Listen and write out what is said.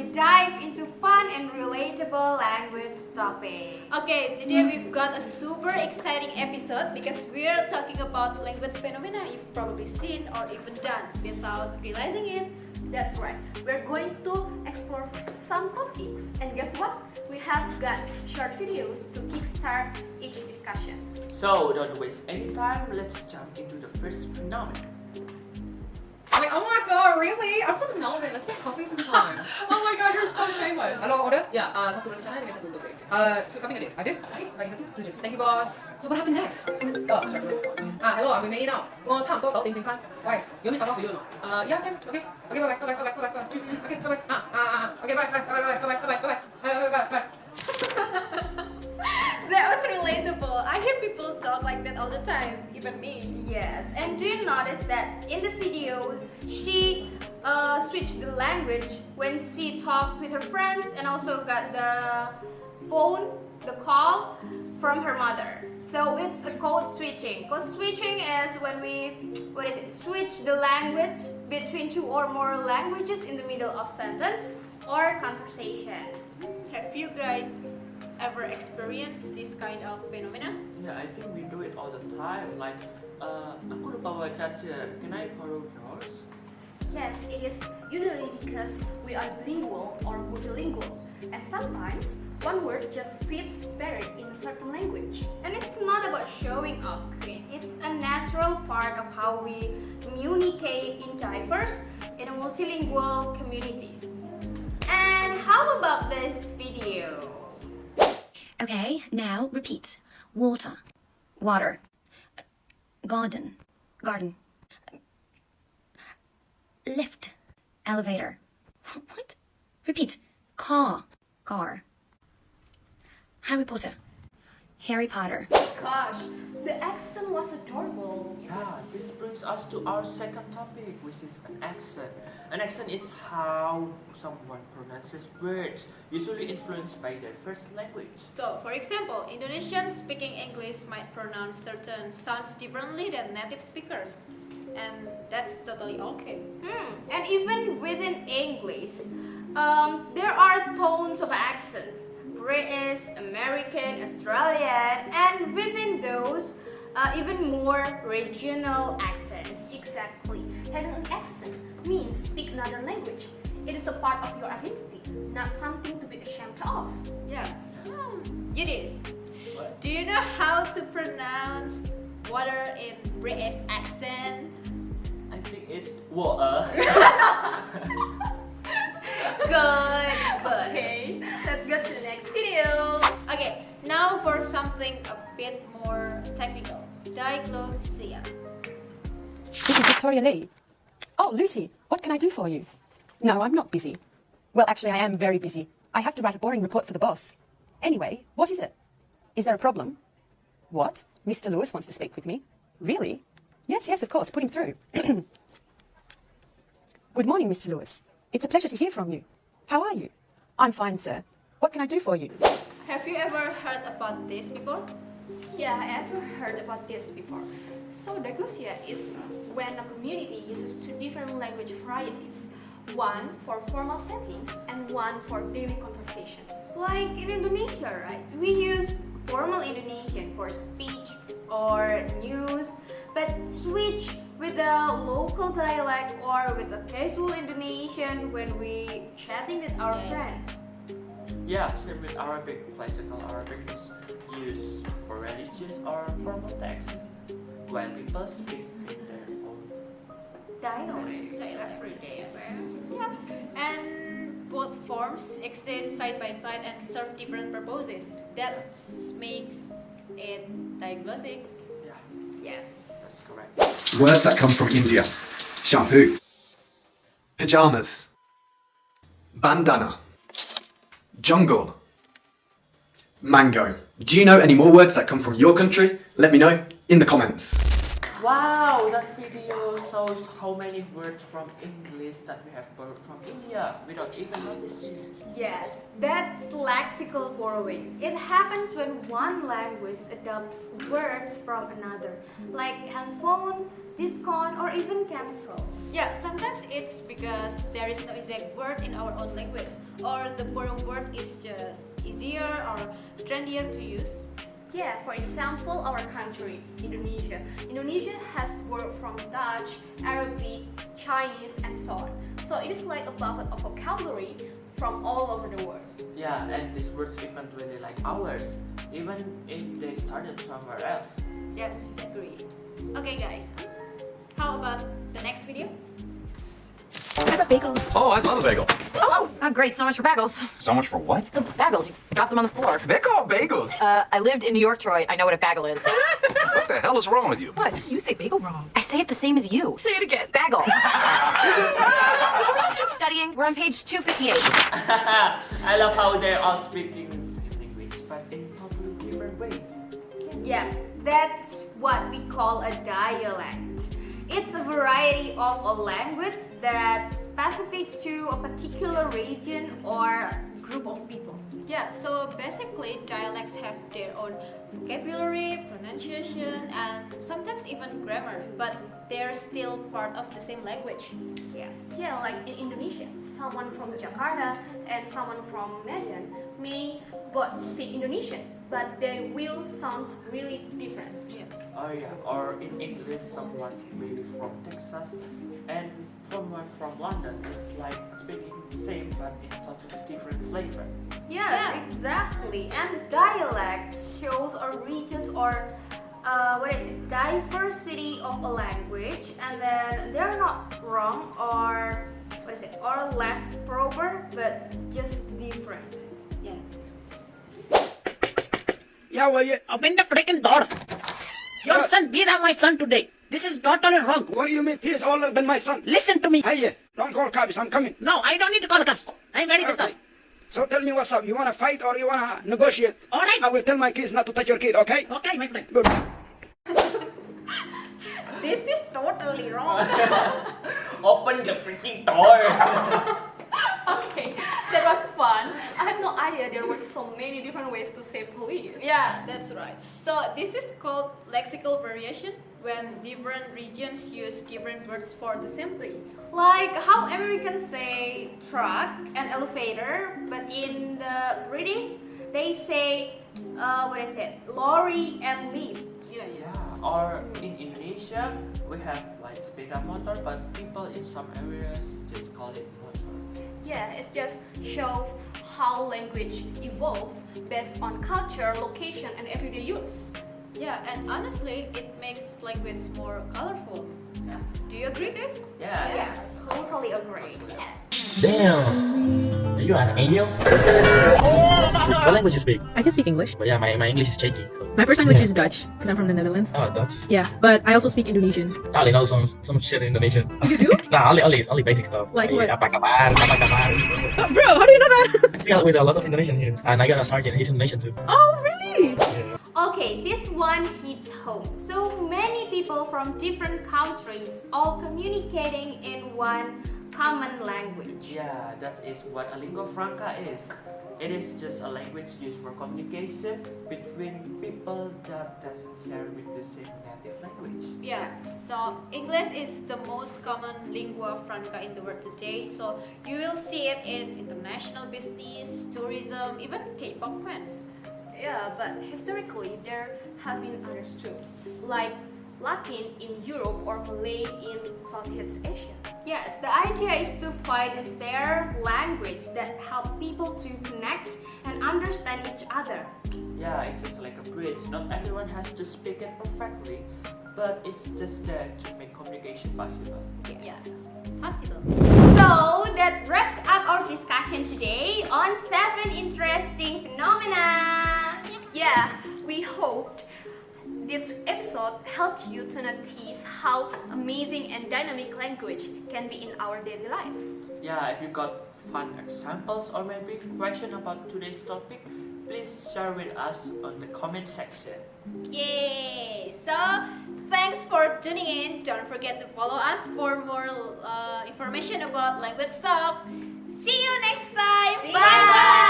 we dive into fun and relatable language topic. Okay, today we've got a super exciting episode because we're talking about language phenomena you've probably seen or even done without realizing it. That's right, we're going to explore some topics, and guess what? We have got short videos to kickstart each discussion. So don't waste any time, let's jump into the first phenomenon. Like, oh my god, really? I'm from Melbourne. Let's get coffee sometime. Oh my god, you're so shameless. Hello, order? Ya, satu roti canai dengan satu untuk sup kambing ada? Ada? Bagi satu, 7. Thank you, boss. So what happened next? Oh, sorry, next one. Hello, I'm May now. 我差唔多9點整翻。喂，有咩打包俾我？Yeah, okay, okay, okay, bye, bye, bye, bye, bye, bye, okay, bye, bye. Okay, bye, bye, bye, bye, bye, bye, bye, bye, bye, bye. That was relatable. I hear people talk like that all the time, even me. Yes, and do you notice that in the video, she switched the language when she talked with her friends and also got the phone, the call from her mother. So it's a code switching. Code switching is when we, switch the language between two or more languages in the middle of sentence or conversations. Have you guys ever experienced this kind of phenomena? Yeah, I think we do it all the time. Like, aku lupa bawa charger. Can I borrow yours? Yes, it is usually because we are bilingual or multilingual, and sometimes one word just fits better in a certain language. And it's not about showing off, Queen. It's a natural part of how we communicate in diverse and multilingual communities. And how about this video? Okay, now repeat. Water. Water. Garden. Garden. Lift. Elevator. What? Repeat. Car. Car. Harry Potter. Harry Potter. Gosh, the accent was adorable. Yeah, this brings us to our second topic, which is an accent. An accent is how someone pronounces words, usually influenced by their first language. So, for example, Indonesians speaking English might pronounce certain sounds differently than native speakers. And that's totally okay. And even within English, there are tones of accents. British, American, Australian, and within those, even more regional accents. Exactly. Having an accent means speak another language. It is a part of your identity, not something to be ashamed of. Yes. It is. Do you know how to pronounce water in British accent? I think it's water. Good. Okay. Let's go to the next video. Okay, now for something a bit more technical. Diagnosia. This is Victoria Lee. Oh, Lucy, what can I do for you? No, I'm not busy. Well, actually, I am very busy. I have to write a boring report for the boss. Anyway, what is it? Is there a problem? What? Mr. Lewis wants to speak with me? Really? Yes, of course. Put him through. Good morning, Mr. Lewis. It's a pleasure to hear from you. How are you? I'm fine, sir. What can I do for you? Have you ever heard about this before? Yeah, I ever heard about this before. So diagnosia is when a community uses two different language varieties, one for formal settings and one for daily conversation. Like in Indonesia, right? We use formal Indonesian for speech or news, but switch with the local dialect or with the casual Indonesian when we chatting with our friends. Yeah, same with Arabic. Classical Arabic is used for religious or formal texts, while people speak in their own Dialect. Everyday affairs. Yeah. And both forms exist side by side and serve different purposes. That makes it diagnostic. Yeah, Yes. that's correct. Words that come from India. Shampoo. Pajamas. Bandana. Jungle. Mango. Do you know any more words that come from your country? Let me know in the comments. Wow, that video shows how many words from English that we have borrowed from India without even noticing it. Yes, that's lexical borrowing. It happens when one language adopts words from another, like handphone, discount, or even cancel. Yeah, sometimes it's because there is no exact word in our own language, or the borrowed word is just easier or trendier to use. Yeah, for example, our country, Indonesia. Indonesia has words from Dutch, Arabic, Chinese, and so on. So it is like a buffet of vocabulary from all over the world. Yeah, and these words even really like ours, even if they started somewhere else. Yeah, agree. Okay guys, how about the next video? Oh, I love a bagel. Oh, great. So much for bagels. So much for what? The bagels. You dropped them on the floor. They're called bagels. I lived in New York, Troy. I know what a bagel is. What the hell is wrong with you? What? You say bagel wrong. I say it the same as you. Say it again. Bagel. Before we just keep studying, we're on page 258. I love how they're all speaking same language, but in totally different way. Yeah, that's what we call a dialect. It's a variety of a language that's specific to a particular region or group of people. Yeah, so basically dialects have their own vocabulary, pronunciation, and sometimes even grammar, but they're still part of the same language. Yes. Yeah, like in Indonesia, someone from Jakarta and someone from Medan may both speak Indonesian, but their will sounds really different. Yeah. Oh yeah, or in English, someone maybe from Texas and someone from London is like speaking the same but in totally different flavor. Yeah, exactly. And dialect shows or reaches or diversity of a language, and then they're not wrong or or less proper, but just different. Yeah. Yeah, will you open the freaking door? Your son beat up my son today. This is totally wrong. What do you mean? He is older than my son. Listen to me. Hey, don't call cops. I'm coming. No, I don't need to call the cops. I'm very pissed off. So tell me what's up. You want to fight or you want to negotiate? All right. I will tell my kids not to touch your kid, okay? Okay, my friend. Good. This is totally wrong. Open the freaking door! Okay, that was fun. I had no idea there were so many different ways to say please. Yeah, that's right. So this is called lexical variation, when different regions use different words for the same thing. Like how Americans say truck and elevator, but in the British they say lorry and lift. Yeah, or in Indonesia, we have like sepeda motor, but people in some areas just call it motor. Yeah, it just shows how language evolves based on culture, location, and everyday use. Yeah, and honestly, it makes language more colorful. Yes. Do you agree, guys? Yes. Yes, totally agree. Yeah. Damn! You are an angel? What language you speak? I can speak English. But yeah, my English is shaky. My first language is Dutch, because I'm from the Netherlands. Oh, Dutch. Yeah, but I also speak Indonesian. I only know some shit in Indonesian. You do? Nah, only basic stuff. Like what? Apa kabar? Apa kabar? Bro, how do you know that? Yeah, with a lot of Indonesian here. And I got a sergeant, he's Indonesian too. Oh, really? Okay, this one hits home. So many people from different countries all communicating in one common language. Yeah, that is what a lingua franca is. It is just a language used for communication between people that doesn't share with the same native language. Yeah, so English is the most common lingua franca in the world today. So you will see it in international business, tourism, even K-pop fans. Yeah, but historically there have been others too, like Latin in Europe or Malay in Southeast Asia. Yes, the idea is to find a shared language that help people to connect and understand each other. Yeah, it's just like a bridge. Not everyone has to speak it perfectly, but it's just there to make communication possible. Yes, possible. So that wraps up our discussion today on 7 interesting phenomena. Yeah, we hoped this episode helped you to notice how amazing and dynamic language can be in our daily life. Yeah, if you got fun examples or maybe question about today's topic, please share with us on the comment section. Yay! So thanks for tuning in. Don't forget to follow us for more information about language talk. See you next time. Bye bye.